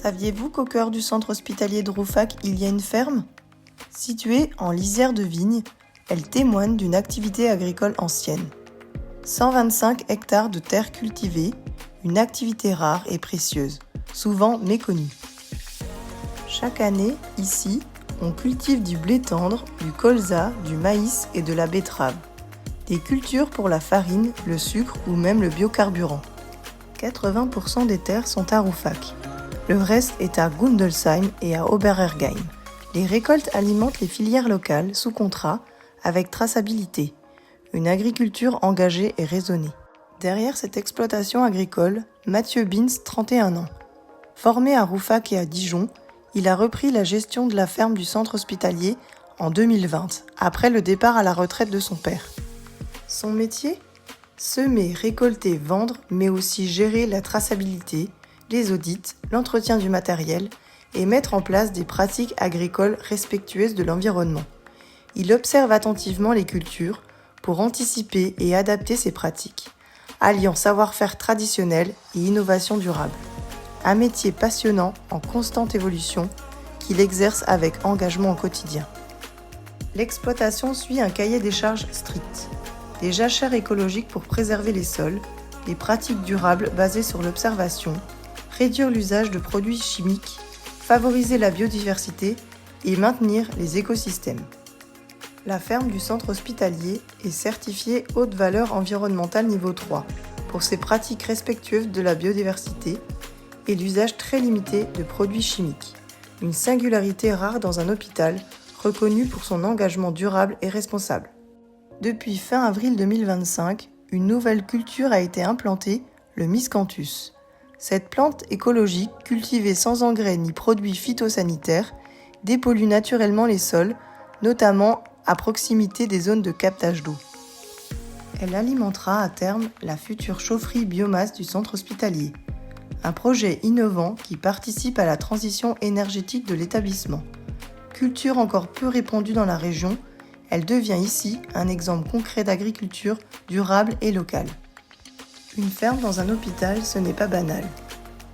Saviez-vous qu'au cœur du centre hospitalier de Rouffach, il y a une ferme? Située en lisière de vigne, elle témoigne d'une activité agricole ancienne. 125 hectares de terres cultivées, une activité rare et précieuse, souvent méconnue. Chaque année, ici, on cultive du blé tendre, du colza, du maïs et de la betterave. Des cultures pour la farine, le sucre ou même le biocarburant. 80% des terres sont à Rouffach. Le reste est à Gundelsheim et à Oberergheim. Les récoltes alimentent les filières locales sous contrat avec traçabilité. Une agriculture engagée et raisonnée. Derrière cette exploitation agricole, Mathieu Bins, 31 ans. Formé à Rouffach et à Dijon, il a repris la gestion de la ferme du centre hospitalier en 2020, après le départ à la retraite de son père. Son métier ? Semer, récolter, vendre, mais aussi gérer la traçabilité, les audits, l'entretien du matériel et mettre en place des pratiques agricoles respectueuses de l'environnement. Il observe attentivement les cultures pour anticiper et adapter ses pratiques, alliant savoir-faire traditionnel et innovation durable. Un métier passionnant en constante évolution qu'il exerce avec engagement au quotidien. L'exploitation suit un cahier des charges strict. Des jachères écologiques pour préserver les sols, des pratiques durables basées sur l'observation, réduire l'usage de produits chimiques, favoriser la biodiversité et maintenir les écosystèmes. La ferme du centre hospitalier est certifiée haute valeur environnementale niveau 3 pour ses pratiques respectueuses de la biodiversité et l'usage très limité de produits chimiques, une singularité rare dans un hôpital reconnu pour son engagement durable et responsable. Depuis fin avril 2025, une nouvelle culture a été implantée, le miscanthus. Cette plante écologique, cultivée sans engrais ni produits phytosanitaires, dépollue naturellement les sols, notamment à proximité des zones de captage d'eau. Elle alimentera à terme la future chaufferie biomasse du centre hospitalier, un projet innovant qui participe à la transition énergétique de l'établissement. Culture encore peu répandue dans la région, elle devient ici un exemple concret d'agriculture durable et locale. Une ferme dans un hôpital, ce n'est pas banal.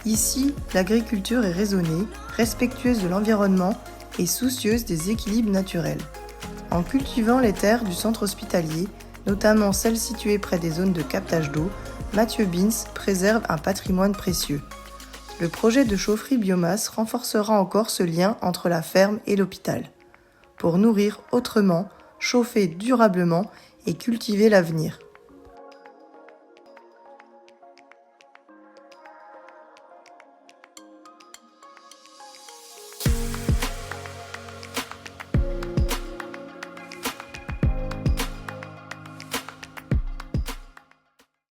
Ici, l'agriculture est raisonnée, respectueuse de l'environnement et soucieuse des équilibres naturels. En cultivant les terres du centre hospitalier, notamment celles situées près des zones de captage d'eau, Mathieu Bins préserve un patrimoine précieux. Le projet de chaufferie biomasse renforcera encore ce lien entre la ferme et l'hôpital, pour nourrir autrement, chauffer durablement et cultiver l'avenir.